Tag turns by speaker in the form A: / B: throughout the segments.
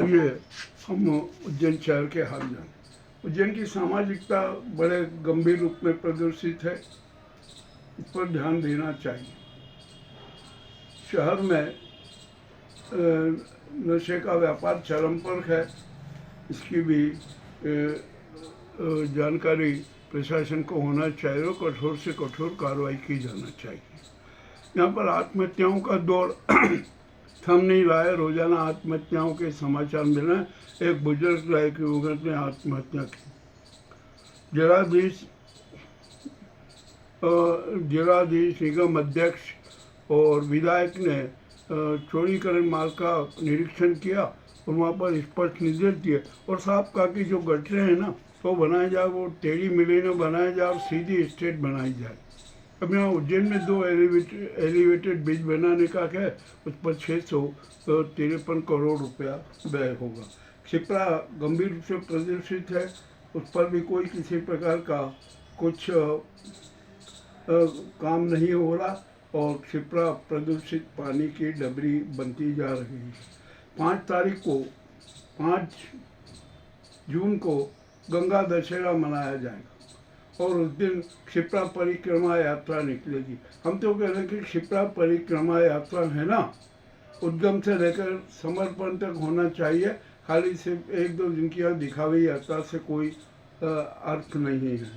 A: आइए हम उज्जैन शहर के हाल जानें। उज्जैन की सामाजिकता बड़े गंभीर रूप में प्रदर्शित है, इस पर ध्यान देना चाहिए। शहर में नशे का व्यापार चरम पर है, इसकी भी जानकारी प्रशासन को होना चाहिए और कठोर से कठोर कार्रवाई की जाना चाहिए। यहाँ पर आत्महत्याओं का दौर थम नहीं रहा है। रोजाना आत्महत्याओं के समाचार मिल रहे हैं। एक बुजुर्ग लायक युवक ने आत्महत्या की। जिलाधीश निगम अध्यक्ष और विधायक ने चौड़ीकरण मार्ग का निरीक्षण किया और वहाँ पर स्पष्ट निर्देश दिए और साफ कहा कि जो गटरें हैं ना तो बनाए जाए, वो टेढ़ी मेढ़ी न बनाया जाए और सीधी स्ट्रेट बनाई जाए। अब यहाँ उज्जैन में 2 एलिवेटेड ब्रिज बनाने का है, उस पर 653 करोड़ रुपया व्यय होगा। क्षिप्रा गंभीर रूप से प्रदर्शित है, उस पर भी कोई किसी प्रकार का कुछ काम नहीं हो रहा और क्षिप्रा प्रदूषित पानी की डबरी बनती जा रही है। 5 जून को गंगा दशहरा मनाया जाएगा और उस दिन क्षिप्रा परिक्रमा यात्रा निकलेगी। हम तो कह रहे हैं कि क्षिप्रा परिक्रमा यात्रा है ना, उद्गम से लेकर समर्पण तक होना चाहिए। खाली सिर्फ 1-2 दिन की दिखावी यात्रा से कोई अर्थ नहीं है।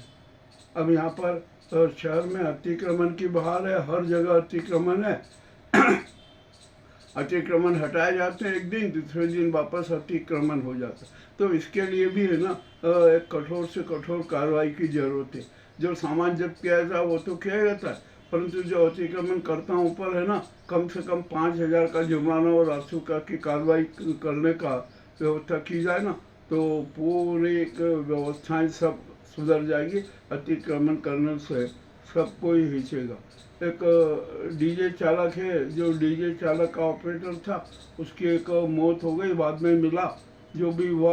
A: अब यहाँ पर शहर में अतिक्रमण की बहार है, हर जगह अतिक्रमण है। अतिक्रमण हटाए जाते हैं एक दिन, दूसरे दिन वापस अतिक्रमण हो जाता है। तो इसके लिए भी है ना एक कठोर से कठोर कार्रवाई की जरूरत है। जो सामान जब्त किया जाता है वो तो किया जाता है, परंतु जो अतिक्रमण करता ऊपर है ना, कम से कम 5,000 का जुर्माना और राजस्व की कार्रवाई करने का व्यवस्था की जाए ना, तो पूरी व्यवस्थाएं सब सुधर जाएगी। अतिक्रमण करने से सब कोई हिचेगा। एक डीजे चालक है, जो डीजे चालक का ऑपरेटर था, उसकी एक मौत हो गई, बाद में मिला। जो भी हुआ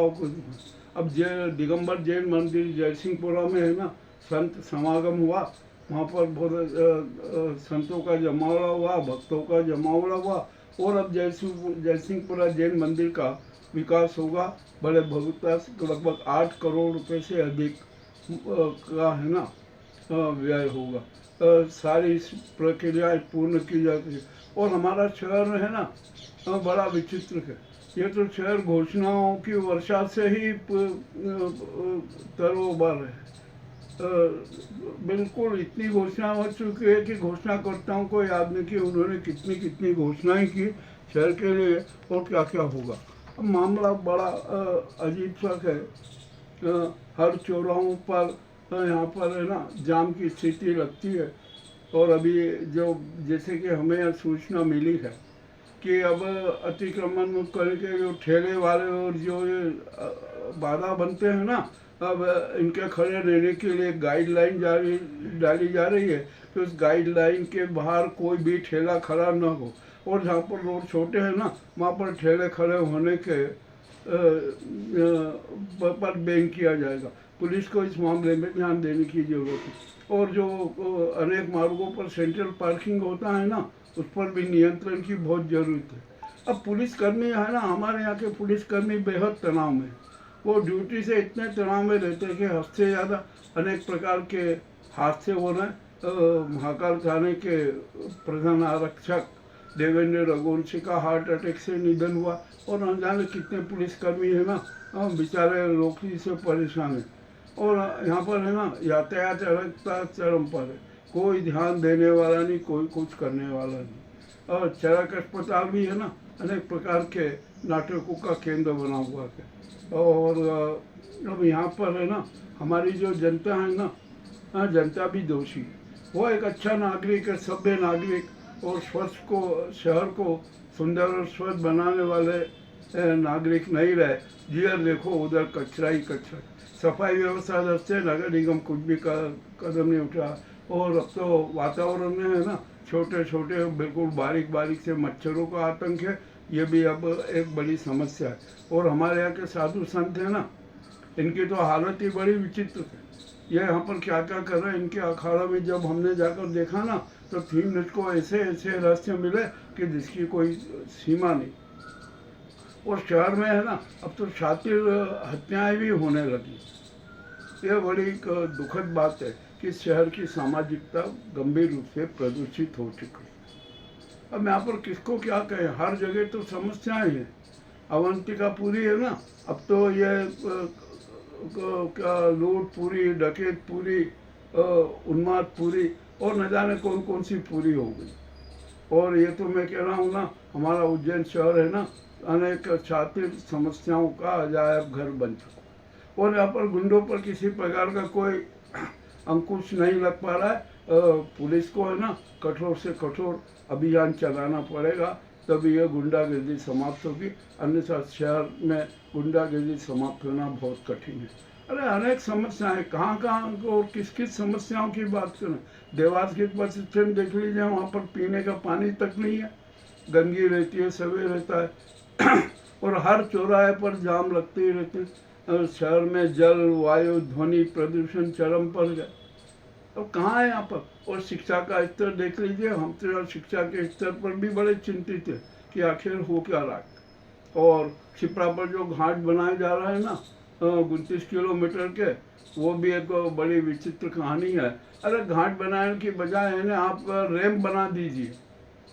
A: अब दिगंबर जैन मंदिर जयसिंहपुरा में है ना, संत समागम हुआ। वहाँ पर बहुत संतों का जमावड़ा हुआ, भक्तों का जमावड़ा हुआ और अब जयसिंहपुरा जैन मंदिर का विकास होगा। बड़े भव्यता से लगभग 8 करोड़ रुपए से अधिक का है ना व्यय होगा। सारी प्रक्रियाएं पूर्ण की जाती है और हमारा शहर है ना बड़ा विचित्र है। ये तो शहर घोषणाओं की वर्षा से ही तरोबर है। बिल्कुल इतनी घोषणा हो चुकी है कि घोषणाकर्ताओं को याद नहीं कि उन्होंने कितनी कितनी घोषणाएं की शहर के लिए और क्या क्या होगा। अब मामला बड़ा अजीब सा है। हर चौराहों पर यहाँ पर है ना जाम की स्थिति लगती है और अभी जो जैसे कि हमें सूचना मिली है कि अब अतिक्रमण करके जो ठेले वाले और जो ये बाधा बनते हैं ना, अब इनके खड़े रहने के लिए गाइडलाइन डाली जा रही है कि उस गाइडलाइन के बाहर कोई भी ठेला खड़ा न हो और जहाँ पर रोड छोटे हैं ना वहाँ पर ठेले खड़े होने के पर बैन किया जाएगा। पुलिस को इस मामले में ध्यान देने की जरूरत है और जो अनेक मार्गों पर सेंट्रल पार्किंग होता है ना, उस पर भी नियंत्रण की बहुत ज़रूरत है। अब पुलिसकर्मी है ना, हमारे यहाँ के पुलिसकर्मी बेहद तनाव में, वो ड्यूटी से इतने तनाव में रहते हैं कि हद से ज़्यादा अनेक प्रकार के हादसे हो रहे हैं। महाकाल थाने के प्रधान आरक्षक देवेंद्र रघुवंशी का हार्ट अटैक से निधन हुआ और न जाने कितने पुलिसकर्मी है ना बेचारे नौकरी से परेशान हैं। और यहाँ पर है ना यातायात व्यवस्था चरम पर है, कोई ध्यान देने वाला नहीं, कोई कुछ करने वाला नहीं। और चरक अस्पताल भी है ना अनेक प्रकार के नाटकों का केंद्र बना हुआ है। और अब यहाँ पर है ना हमारी जो जनता है ना, जनता भी दोषी है। वो एक अच्छा नागरिक है, सभ्य नागरिक और स्वच्छ को शहर को सुंदर और स्वच्छ बनाने वाले नागरिक नहीं रहे। जिधर देखो उधर कचरा ही कचरा। सफाई व्यवस्था दस्ते नगर निगम कुछ भी कदम नहीं उठा और अब तो वातावरण में है ना छोटे छोटे बिल्कुल बारीक बारीक से मच्छरों का आतंक है। ये भी अब एक बड़ी समस्या है। और हमारे यहाँ के साधु संत हैं ना, इनकी तो हालत ही बड़ी विचित्र है। ये यहाँ पर क्या क्या कर रहे हैं इनके अखाड़ा में जब हमने जाकर देखा ना, तो थीम को ऐसे ऐसे रहस्य मिले कि जिसकी कोई सीमा नहीं। और शहर में है ना, अब तो शातिर हत्याएं भी होने लगी। ये बड़ी एक दुखद बात है कि शहर की सामाजिकता गंभीर रूप से प्रदूषित हो चुकी है। अब यहाँ पर किसको क्या कहें, हर जगह तो समस्याएं हैं। अवंतिकापुरी है ना, अब तो ये क्या लूटपुरी, डकैतपुरी, उन्मादपुरी और न जाने कौन कौन सी पूरी हो गई। और ये तो मैं कह रहा हूँ ना, हमारा उज्जैन शहर है ना, अनेक छात्र समस्याओं का अजायब घर बन चुका। और यहाँ पर गुंडों पर किसी प्रकार का कोई अंकुश नहीं लग पा रहा है। पुलिस को है ना कठोर से कठोर अभियान चलाना पड़ेगा, तभी यह गुंडागर्दी समाप्त होगी, अन्यथा शहर में गुंडागर्दी समाप्त होना बहुत कठिन है। अरे अनेक समस्याएं, कहाँ कहाँ और किस किस समस्याओं की बात करें। देवास के बस स्टैंड देख लीजिए, वहाँ पर पीने का पानी तक नहीं है, गंदगी रहती है, सवे रहता है और हर चौराहे पर जाम लगते ही रहते हैं। शहर में जल, वायु, ध्वनि प्रदूषण चरम पर गए। अब कहाँ है यहाँ पर। और शिक्षा का स्तर देख लीजिए, हम तो शिक्षा के स्तर पर भी बड़े चिंतित है कि आखिर हो क्या रहा है। और शिप्रा पर जो घाट बनाया जा रहा है ना 29 किलोमीटर के, वो भी एक बड़ी विचित्र कहानी है। अरे घाट बनाने की बजाय है ना आप रैंप बना दीजिए।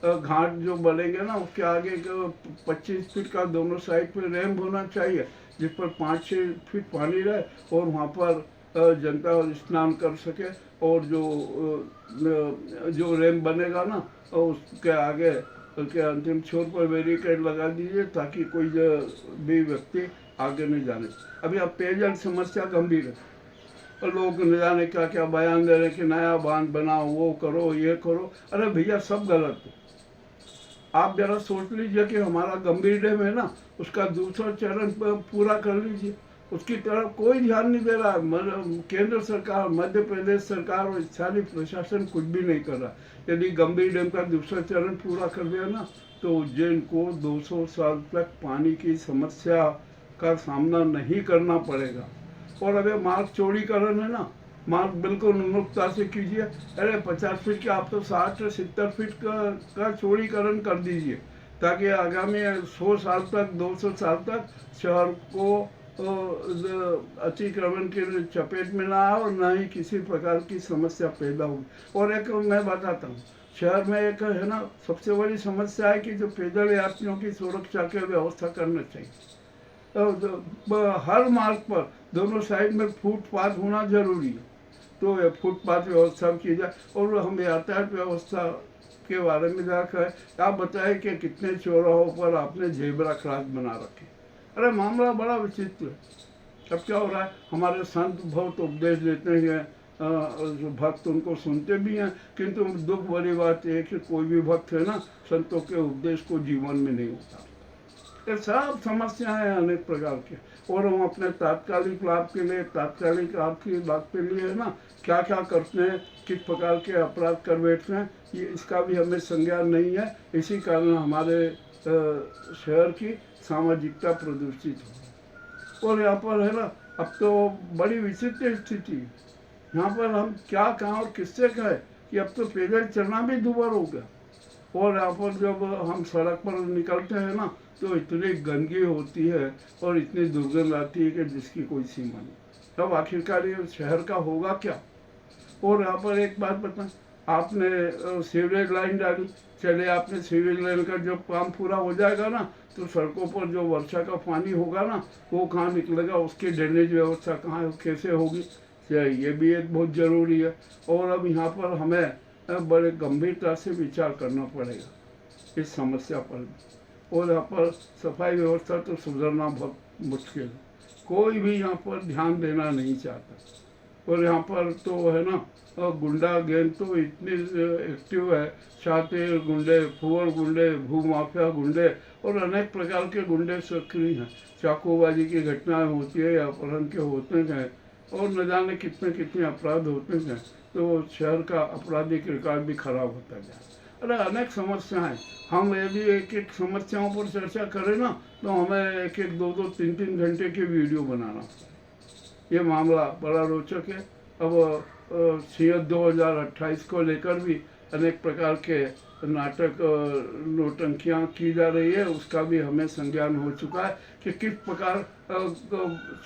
A: घाट जो बनेंगे ना उसके आगे 25 फीट का दोनों साइड पे रैंप होना चाहिए, जिस पर 5-6 फीट पानी रहे और वहाँ पर जनता स्नान कर सके। और जो रैंप बनेगा ना उसके आगे के अंतिम छोर पर बैरिकेड लगा दीजिए, ताकि कोई भी व्यक्ति आगे नहीं जाने। अभी अब पेयजल समस्या गंभीर है और लोग न जाने क्या क्या बयान दे रहे हैं कि नया बांध बनाओ, वो करो, ये करो। अरे भैया सब गलत है। आप जरा सोच लीजिए कि हमारा गंभीर डैम है ना, उसका दूसरा चरण पूरा कर लीजिए। उसकी तरफ कोई ध्यान नहीं दे रहा। केंद्र सरकार, मध्य प्रदेश सरकार और स्थानीय प्रशासन कुछ भी नहीं कर रहा। यदि गंभीर डैम का दूसरा चरण पूरा कर दिया ना, तो उज्जैन को 200 साल तक पानी की समस्या का सामना नहीं करना पड़ेगा। और अभी मार्ग चौड़ीकरण है ना, मार्ग बिल्कुल उन्मुखता से कीजिए। अरे 50 फीट का आप तो 60-70 फीट का चौड़ीकरण कर दीजिए, ताकि आगामी 100 साल तक, 200 साल तक शहर को अतिक्रमण के चपेट में ना आए और न ही किसी प्रकार की समस्या पैदा होगी। और एक मैं बताता हूँ, शहर में एक है ना सबसे बड़ी समस्या है कि जो पैदल यात्रियों की सुरक्षा की व्यवस्था करना चाहिए। हर मार्ग पर दोनों साइड में फुटपाथ होना जरूरी है, तो फुटपाथ व्यवस्था की जाए। और हम यातायात व्यवस्था के बारे में जाकर आप बताएं कि कितने चौराहों पर आपने जेब्रा क्रॉस बना रखे। अरे मामला बड़ा विचित्र है। अब क्या हो रहा है, हमारे संत बहुत उपदेश देते हैं, भक्त उनको सुनते भी हैं, किंतु दुख भरी बात है कि कोई भी भक्त है ना संतों के उपदेश को जीवन में नहीं उतारता। ये सब समस्याएं हैं अनेक प्रकार के। और हम अपने तात्कालिक लाभ के लिए, तात्कालिक आर्थिक लाभ के लिए है ना क्या क्या करते हैं, किस प्रकार के अपराध कर बैठते हैं, ये इसका भी हमें संज्ञान नहीं है। इसी कारण हमारे शहर की सामाजिकता प्रदूषित हो। और यहाँ पर है ना अब तो बड़ी विचित्र स्थिति है। यहाँ पर हम क्या कहें और किससे कहें कि अब तो पैदल चलना भी दुभर हो गया। और यहाँ पर जब हम सड़क पर निकलते हैं ना तो इतनी गंदगी होती है और इतनी दुर्गंध आती है कि जिसकी कोई सीमा नहीं। तब आखिरकार ये शहर का होगा क्या। और यहाँ पर एक बात बताएं, आपने सीवरेज लाइन डाली, चले आपने सीवरेज लाइन का जब काम पूरा हो जाएगा ना तो सड़कों पर जो वर्षा का पानी होगा ना वो कहाँ निकलेगा, उसकी ड्रेनेज व्यवस्था कहाँ कैसे होगी, ये भी एक बहुत ज़रूरी है। और अब यहाँ पर हमें बड़े गंभीरता से विचार करना पड़ेगा इस समस्या पर भी। और यहाँ पर सफाई व्यवस्था तो सुधरना बहुत मुश्किल है, कोई भी यहाँ पर ध्यान देना नहीं चाहता। और यहाँ पर तो है ना गुंडा गैंग तो इतनी एक्टिव है, शातिर गुंडे, फुअर गुंडे, भू माफिया गुंडे और अनेक प्रकार के गुंडे सक्रिय हैं। चाकूबाजी की घटनाएं होती है, अपहरण के होते हैं और न जाने कितने कितने अपराध होते हैं, तो शहर का आपराधिक रिकॉर्ड भी खराब होता जाए। अरे अनेक समस्याएं, हम यदि एक एक समस्याओं पर चर्चा करें ना तो हमें एक एक 2-2, 3-3 घंटे की वीडियो बनाना। ये मामला बड़ा रोचक है। अब 2028 को लेकर भी अनेक प्रकार के नाटक नौटंकियाँ की जा रही है, उसका भी हमें संज्ञान हो चुका है कि किस प्रकार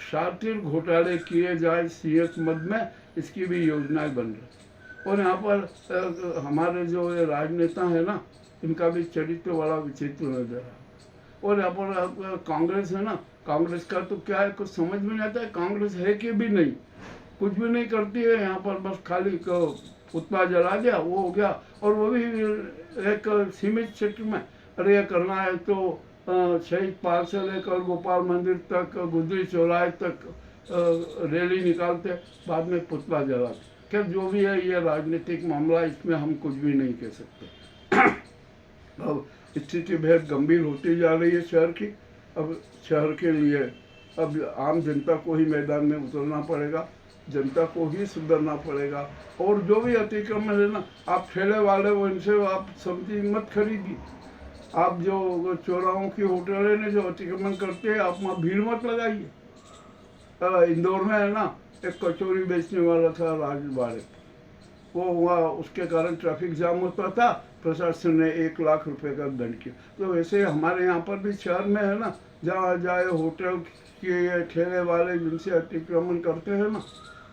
A: शातिर घोटाले किए जाए सीएस मद में, इसकी भी योजनाएं बन रही। और यहाँ पर हमारे जो ये राजनेता है ना, इनका भी चरित्र बड़ा विचित्र नजर है। और यहाँ पर कांग्रेस है ना, कांग्रेस का तो क्या है, कुछ समझ में नहीं आता है कांग्रेस है कि भी नहीं, कुछ भी नहीं करती है यहाँ पर, बस खाली पुतला जला दिया वो हो गया, और वो भी एक सीमित क्षेत्र में। अरे ये करना है तो शहीद पार्क से लेकर गोपाल मंदिर तक, गुजरी चौराहे तक रैली निकालते, बाद में पुतला जलाते। क्या जो भी है ये राजनीतिक मामला, इसमें हम कुछ भी नहीं कह सकते। अब स्थिति बेहद गंभीर होती जा रही है शहर की। अब शहर के लिए अब आम जनता को ही मैदान में उतरना पड़ेगा, जनता को ही सुधरना पड़ेगा। और जो भी अतिक्रमण है ना, आप ठेले वाले हो, इनसे आप सब्जी मत खरीदिए। आप जो चौराहों की होटलें ने जो अतिक्रमण करते हैं, आप वहाँ भीड़ मत लगाइए। इंदौर में है ना, एक कचौरी बेचने वाला था राजवाड़े, वो हुआ, उसके कारण ट्रैफिक जाम होता था, प्रशासन ने 1 लाख रुपए का दंड किया। तो वैसे हमारे यहाँ पर भी शहर में है ना, जहाँ जाए होटल के ठेले वाले जिनसे अतिक्रमण करते हैं ना,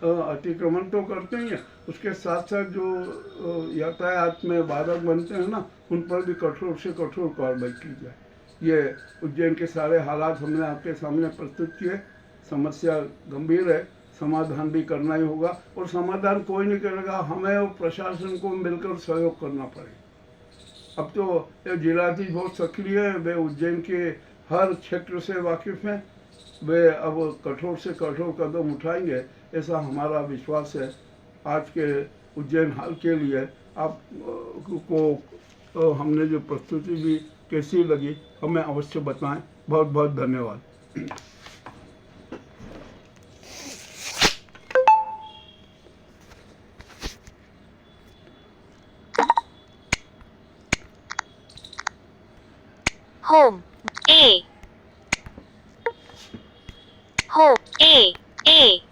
A: अतिक्रमण तो करते ही हैं, उसके साथ साथ जो यातायात में बाधक बनते हैं ना, उन पर भी कठोर से कठोर कार्रवाई की जाए। ये उज्जैन के सारे हालात हमने आपके सामने प्रस्तुत किए। समस्या गंभीर है, समाधान भी करना ही होगा, और समाधान कोई नहीं करेगा, हमें और प्रशासन को मिलकर सहयोग करना पड़ेगा। अब तो जिलाधीश बहुत सक्रिय है, वे उज्जैन के हर क्षेत्र से वाकिफ हैं, वे अब कठोर से कठोर कदम उठाएंगे, ऐसा हमारा विश्वास है। आज के उज्जैन हाल के लिए आप को हमने जो प्रस्तुति दी कैसी लगी हमें अवश्य बताएं। बहुत बहुत धन्यवाद।
B: Home A Home A